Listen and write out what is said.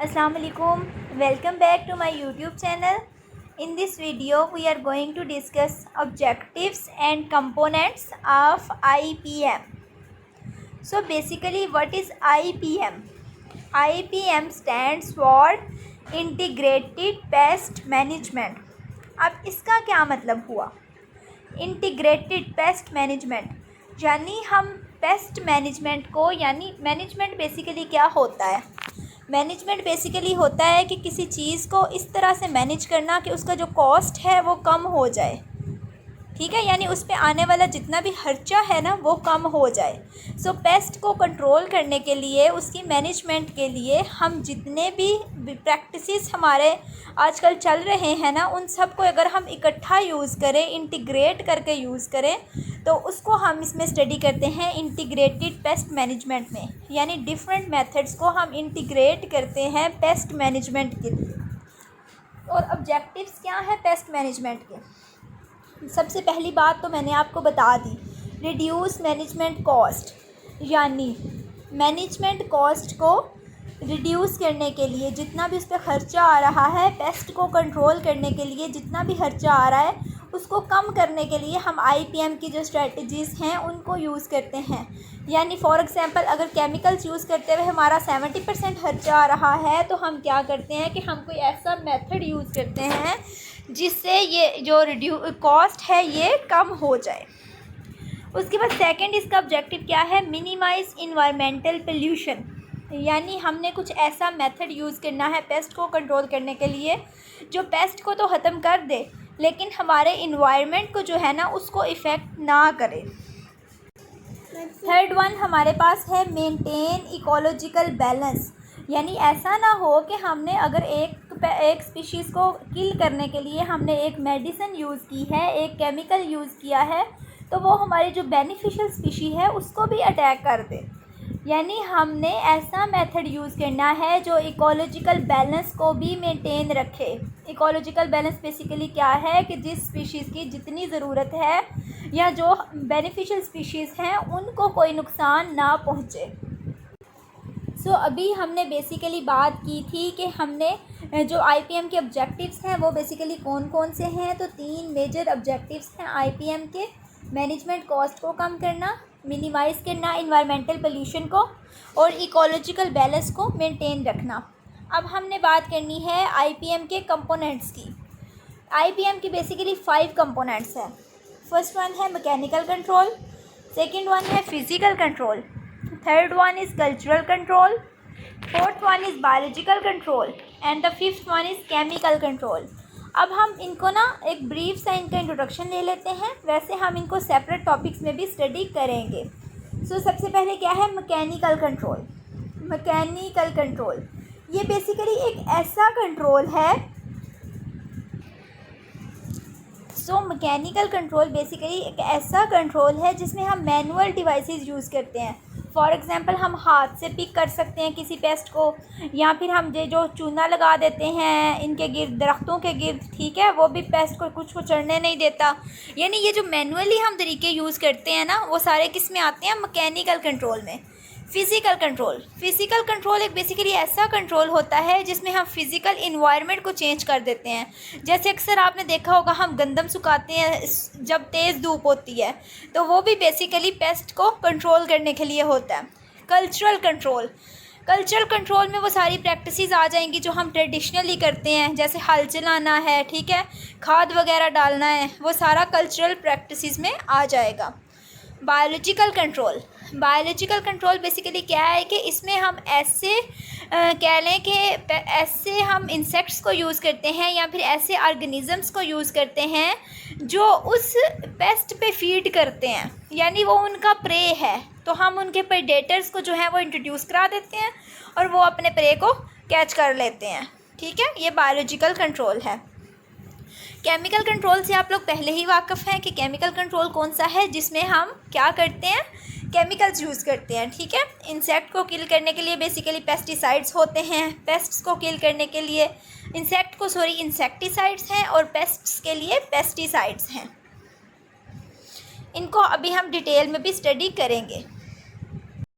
Assalamualaikum. Welcome back to my YouTube channel. In this video we are going to discuss objectives and components of IPM. So basically what is IPM? IPM stands for Integrated Pest Management. अब इसका क्या मतलब हुआ? Integrated pest management यानी हम pest management को यानी management basically क्या होता है? मैनेजमेंट बेसिकली होता है कि किसी चीज़ को इस तरह से मैनेज करना कि उसका जो कॉस्ट है वो कम हो जाए, ठीक है, यानी उस पर आने वाला जितना भी खर्चा है ना वो कम हो जाए। सो पेस्ट को कंट्रोल करने के लिए, उसकी मैनेजमेंट के लिए हम जितने भी प्रैक्टिसेस हमारे आजकल चल रहे हैं ना उन सब को अगर हम इकट्ठा यूज़ करें, इंटीग्रेट करके यूज़ करें, तो उसको हम इसमें स्टडी करते हैं इंटीग्रेटेड पेस्ट मैनेजमेंट में। यानी डिफरेंट मेथड्स को हम इंटीग्रेट करते हैं पेस्ट मैनेजमेंट के लिए। और ऑब्जेक्टिव्स क्या है पेस्ट मैनेजमेंट के? सबसे पहली बात तो मैंने आपको बता दी, रिड्यूस मैनेजमेंट कॉस्ट, यानी मैनेजमेंट कॉस्ट को रिड्यूस करने के लिए जितना भी उस पर ख़र्चा आ रहा है, पेस्ट को कंट्रोल करने के लिए जितना भी खर्चा आ रहा है उसको कम करने के लिए हम IPM की जो स्ट्रेटजीज़ हैं उनको यूज़ करते हैं। यानी फॉर एग्ज़ाम्पल अगर केमिकल्स यूज़ करते हुए हमारा 70% खर्चा आ रहा है तो हम क्या करते हैं कि हम कोई ऐसा मेथड यूज़ करते हैं जिससे ये जो कॉस्ट है ये कम हो जाए। उसके बाद सेकंड इसका ऑब्जेक्टिव क्या है? मिनिमाइज़ इन्वायरमेंटल पोल्यूशन, यानी हमने कुछ ऐसा मेथड यूज़ करना है पेस्ट को कंट्रोल करने के लिए जो पेस्ट को तो ख़त्म कर दे लेकिन हमारे इन्वायरमेंट को जो है ना उसको इफ़ेक्ट ना करे। थर्ड वन हमारे पास है मेंटेन इकोलॉजिकल बैलेंस, यानी ऐसा ना हो कि हमने अगर एक स्पीशीज़ को किल करने के लिए हमने एक मेडिसिन यूज़ की है, एक केमिकल यूज़ किया है, तो वो हमारी जो बेनिफिशियल स्पीशी है उसको भी अटैक कर दे। यानी हमने ऐसा मेथड यूज़ करना है जो इकोलॉजिकल बैलेंस को भी मेंटेन रखे। इकोलॉजिकल बैलेंस बेसिकली क्या है कि जिस स्पीशीज़ की जितनी ज़रूरत है या जो बेनिफिशियल स्पीशीज़ हैं उनको कोई नुकसान ना पहुँचे। अभी हमने बेसिकली बात की थी कि हमने जो IPM के ऑब्जेक्टिव्स हैं वो बेसिकली कौन कौन से हैं। तो 3 मेजर ऑब्जेक्टिव्स हैं IPM के: मैनेजमेंट कॉस्ट को कम करना, मिनिमाइज़ करना इन्वायरमेंटल पोल्यूशन को, और इकोलॉजिकल बैलेंस को मेंटेन रखना। अब हमने बात करनी है IPM के कंपोनेंट्स की। IPM की बेसिकली 5 कंपोनेंट्स हैं। फर्स्ट वन है मैकेनिकल कंट्रोल, सेकंड वन है physical control, third one is cultural control, fourth one is biological control and the fifth one is chemical control. अब हम इनको ना एक ब्रीफ सा इनका इंट्रोडक्शन ले लेते हैं, वैसे हम इनको सेपरेट टॉपिक्स में भी स्टडी करेंगे। सबसे पहले क्या है? Mechanical control. मैकेनिकल कंट्रोल ये बेसिकली एक ऐसा कंट्रोल है मैकेनिकल कंट्रोल बेसिकली एक ऐसा कंट्रोल है जिसमें हम मैनुअल डिवाइसेस यूज़ करते हैं। फॉर एग्ज़ाम्पल हम हाथ से पिक कर सकते हैं किसी पेस्ट को, या फिर हम जो चूना लगा देते हैं इनके गिर्द, दरख्तों के गिर्द, ठीक है, वो भी पेस्ट को कुछ को चढ़ने नहीं देता। यानी ये जो मैनुअली हम तरीके यूज़ करते हैं ना वो सारे किस में आते हैं? मैकेनिकल कंट्रोल में। फ़िज़िकल कंट्रोल एक बेसिकली ऐसा कंट्रोल होता है जिसमें हम फ़िज़िकल इन्वायरमेंट को चेंज कर देते हैं। जैसे अक्सर आपने देखा होगा हम गंदम सुखाते हैं जब तेज़ धूप होती है, तो वो भी बेसिकली पेस्ट को कंट्रोल करने के लिए होता है। कल्चरल कंट्रोल में वो सारी प्रैक्टिसेस आ जाएंगी जो हम ट्रेडिशनली करते हैं, जैसे हल चलाना है, ठीक है, खाद वगैरह डालना है, वो सारा कल्चरल प्रैक्टिसेस में आ जाएगा। बायोलॉजिकल कंट्रोल बेसिकली क्या है कि इसमें हम ऐसे कह लें कि ऐसे हम इंसेक्ट्स को यूज़ करते हैं या फिर ऐसे ऑर्गेनिज़म्स को यूज़ करते हैं जो उस पेस्ट पे फीड करते हैं, यानी वो उनका प्रे है, तो हम उनके प्रेडेटर्स को जो है वो इंट्रोड्यूस करा देते हैं और वो अपने प्रे को कैच कर लेते हैं, ठीक है, ये बायोलॉजिकल कंट्रोल है। केमिकल कंट्रोल से आप लोग पहले ही वाकिफ़ हैं कि केमिकल कंट्रोल कौन सा है, जिसमें हम क्या करते हैं? केमिकल्स यूज़ करते हैं, ठीक है। इंसेक्ट को किल करने के लिए बेसिकली पेस्टिसाइड्स होते हैं, पेस्ट्स को किल करने के लिए इंसेक्टिसाइड्स हैं और पेस्ट्स के लिए पेस्टिसाइड्स हैं। इनको अभी हम डिटेल में भी स्टडी करेंगे।